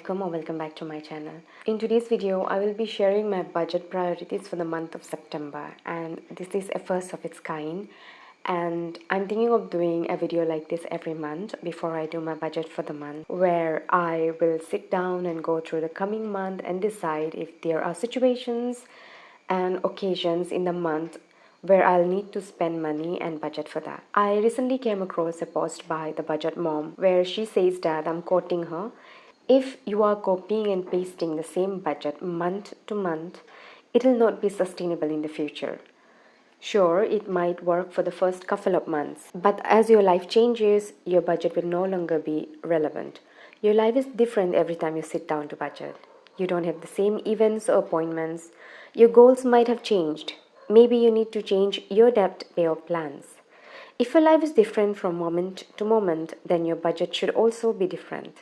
welcome or welcome back to my channel. In today's video, I will be sharing my budget priorities for the month of September, and this is a first of its kind, and I'm thinking of doing a video like this every month before I do my budget for the month, where I will sit down and go through the coming month and decide if there are situations and occasions in the month where I'll need to spend money and budget for that. I recently came across a post by the budget mom where she says that, I'm quoting her, if you are copying and pasting the same budget month to month, it will not be sustainable in the future. Sure, it might work for the first couple of months, but as your life changes, your budget will no longer be relevant. Your life is different every time you sit down to budget. You don't have the same events or appointments. Your goals might have changed. Maybe you need to change your debt payoff plans. If your life is different from moment to moment, then your budget should also be different.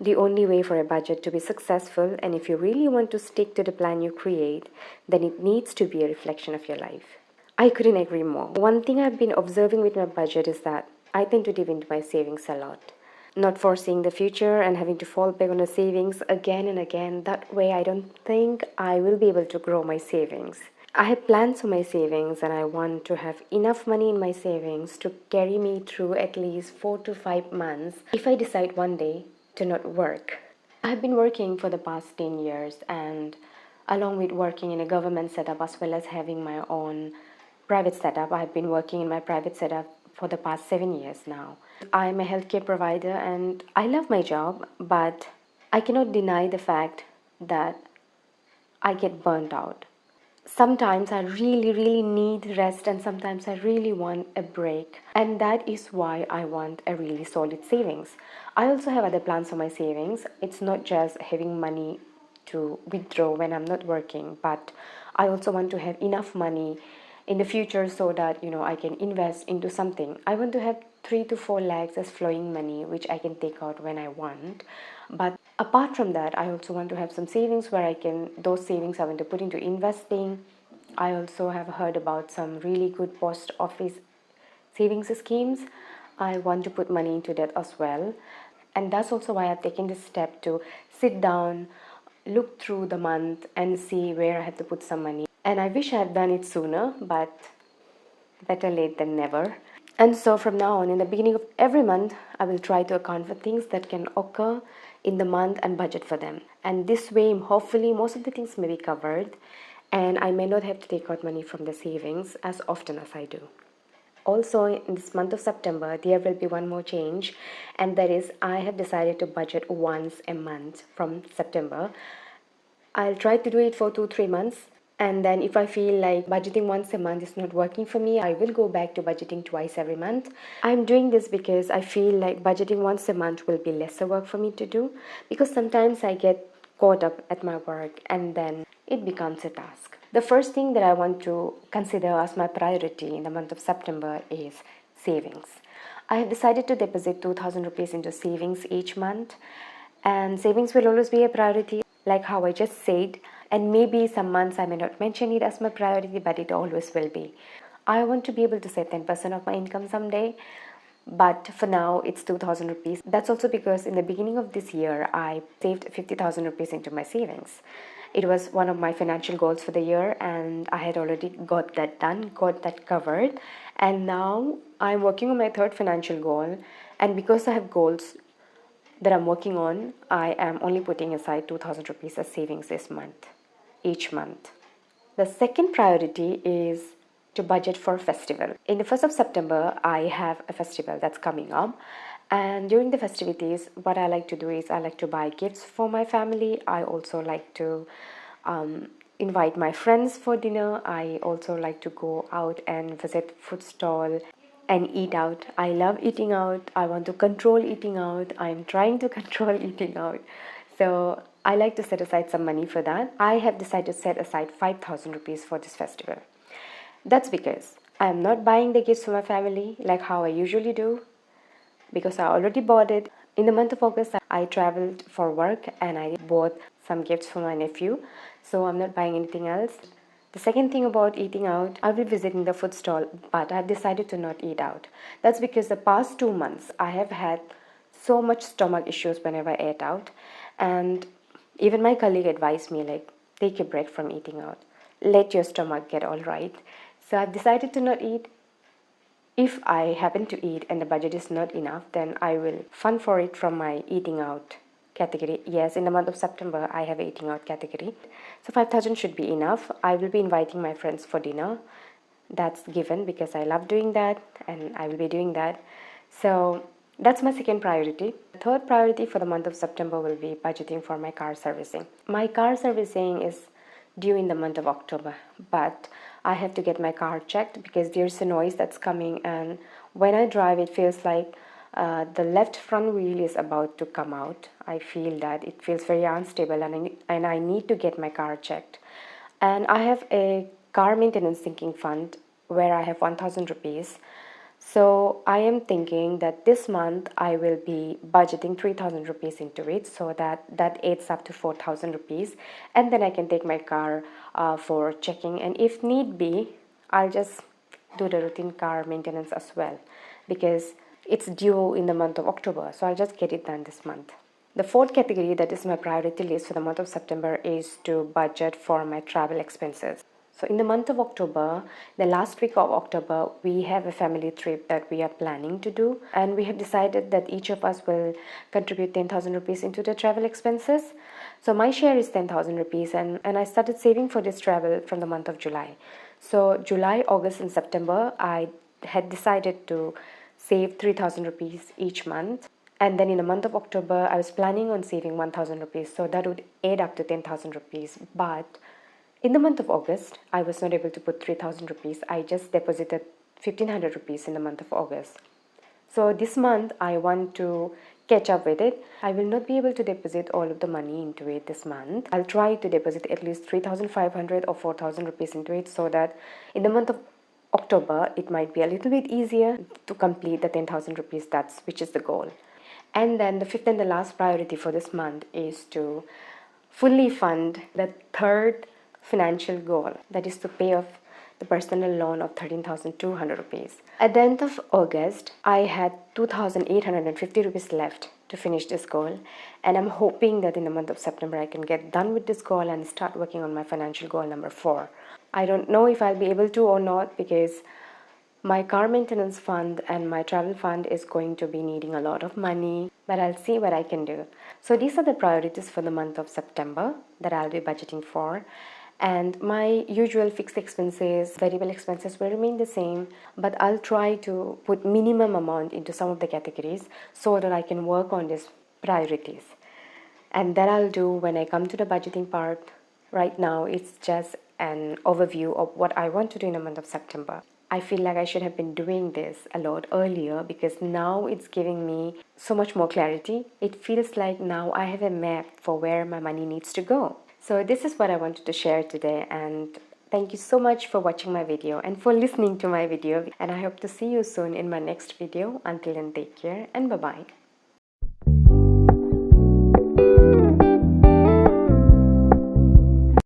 The only way for a budget to be successful, and if you really want to stick to the plan you create, then it needs to be a reflection of your life. I couldn't agree more. One thing I've been observing with my budget is that I tend to dip into my savings a lot. Not foreseeing the future and having to fall back on the savings again and again. That way I don't think I will be able to grow my savings. I have plans for my savings and I want to have enough money in my savings to carry me through at least 4 to 5 months if I decide one day to not work. I've been working for the past 10 years, and along with working in a government setup as well as having my own private setup, I've been working in my private setup for the past 7 years now. I'm a healthcare provider and I love my job, but I cannot deny the fact that I get burnt out. Sometimes I really need rest, and sometimes I really want a break, and that is why I want a really solid savings. I also have other plans for my savings. It's not just having money to withdraw when I'm not working, but I also want to have enough money in the future so that I can invest into something. I want to have 3 to 4 lakhs as flowing money which I can take out when I want. But apart from that, I also want to have some savings where those savings I want to put into investing. I also have heard about some really good post office savings schemes. I want to put money into that as well. And that's also why I've taken this step to sit down, look through the month and see where I have to put some money. And I wish I had done it sooner, but better late than never. And so from now on, in the beginning of every month, I will try to account for things that can occur in the month and budget for them. And this way, hopefully, most of the things may be covered, and I may not have to take out money from the savings as often as I do. Also, in this month of September, there will be one more change, and that is I have decided to budget once a month from September. I'll try to do it for 2-3 months, and then if I feel like budgeting once a month is not working for me, I will go back to budgeting twice every month. I'm doing this because I feel like budgeting once a month will be lesser work for me to do, because sometimes I get caught up at my work and then it becomes a task. The first thing that I want to consider as my priority in the month of September is savings. I have decided to deposit 2,000 rupees into savings each month, and savings will always be a priority, like how I just said. And maybe some months I may not mention it as my priority, but it always will be. I want to be able to save 10% of my income someday, but for now it's 2,000 rupees. That's also because in the beginning of this year, I saved 50,000 rupees into my savings. It was one of my financial goals for the year, and I had already got that done, got that covered. And now I'm working on my third financial goal, and because I have goals that I'm working on, I am only putting aside 2,000 rupees as savings this month, each month. The second priority is to budget for a festival. In the 1st of September, I have a festival that's coming up. And during the festivities, what I like to do is I like to buy gifts for my family. I also like to invite my friends for dinner. I also like to go out and visit food stall and eat out. I love eating out. I want to control eating out. I'm trying to control eating out. So I like to set aside some money for that. I have decided to set aside 5,000 rupees for this festival. That's because I am not buying the gifts for my family like how I usually do, because I already bought it. In the month of August, I traveled for work and I bought some gifts for my nephew. So I'm not buying anything else. The second thing about eating out, I will be visiting the food stall, but I've decided to not eat out. That's because the past 2 months, I have had so much stomach issues whenever I ate out. And even my colleague advised me, like, take a break from eating out. Let your stomach get all right. So I've decided to not eat. If I happen to eat and the budget is not enough, then I will fund for it from my eating out category. Yes, in the month of September, I have eating out category. So 5,000 should be enough. I will be inviting my friends for dinner. That's given because I love doing that and I will be doing that. So that's my second priority. The third priority for the month of September will be budgeting for my car servicing. My car servicing is due in the month of October, but I have to get my car checked because there's a noise that's coming, and when I drive it feels like the left front wheel is about to come out. I feel that it feels very unstable, and I need to get my car checked. And I have a car maintenance sinking fund where I have 1,000 rupees. So I am thinking that this month I will be budgeting 3,000 rupees into it, so that adds up to 4,000 rupees, and then I can take my car for checking, and if need be, I'll just do the routine car maintenance as well because it's due in the month of October, so I'll just get it done this month. The fourth category that is my priority list for the month of September is to budget for my travel expenses. So in the month of October, the last week of October, we have a family trip that we are planning to do, and we have decided that each of us will contribute 10,000 rupees into the travel expenses. So my share is 10,000 rupees, and I started saving for this travel from the month of July. So July, August and September, I had decided to save 3,000 rupees each month. And then in the month of October, I was planning on saving 1,000 rupees. So that would add up to 10,000 rupees. But in the month of August, I was not able to put 3,000 rupees. I just deposited 1,500 rupees in the month of August. So this month, I want to catch up with it. I will not be able to deposit all of the money into it this month. I'll try to deposit at least 3,500 or 4,000 rupees into it so that in the month of October, it might be a little bit easier to complete the 10,000 rupees, which is the goal. And then the fifth and the last priority for this month is to fully fund the third financial goal, that is to pay off the personal loan of 13,200 rupees. At the end of August, I had 2,850 rupees left to finish this goal, and I'm hoping that in the month of September I can get done with this goal and start working on my financial goal number 4. I don't know if I'll be able to or not because my car maintenance fund and my travel fund is going to be needing a lot of money, but I'll see what I can do. So these are the priorities for the month of September that I'll be budgeting for. And my usual fixed expenses, variable expenses will remain the same, but I'll try to put minimum amount into some of the categories so that I can work on these priorities. And that I'll do when I come to the budgeting part. Right now, it's just an overview of what I want to do in the month of September. I feel like I should have been doing this a lot earlier because now it's giving me so much more clarity. It feels like now I have a map for where my money needs to go. So this is what I wanted to share today, and thank you so much for watching my video and for listening to my video, and I hope to see you soon in my next video. Until then, take care and bye-bye.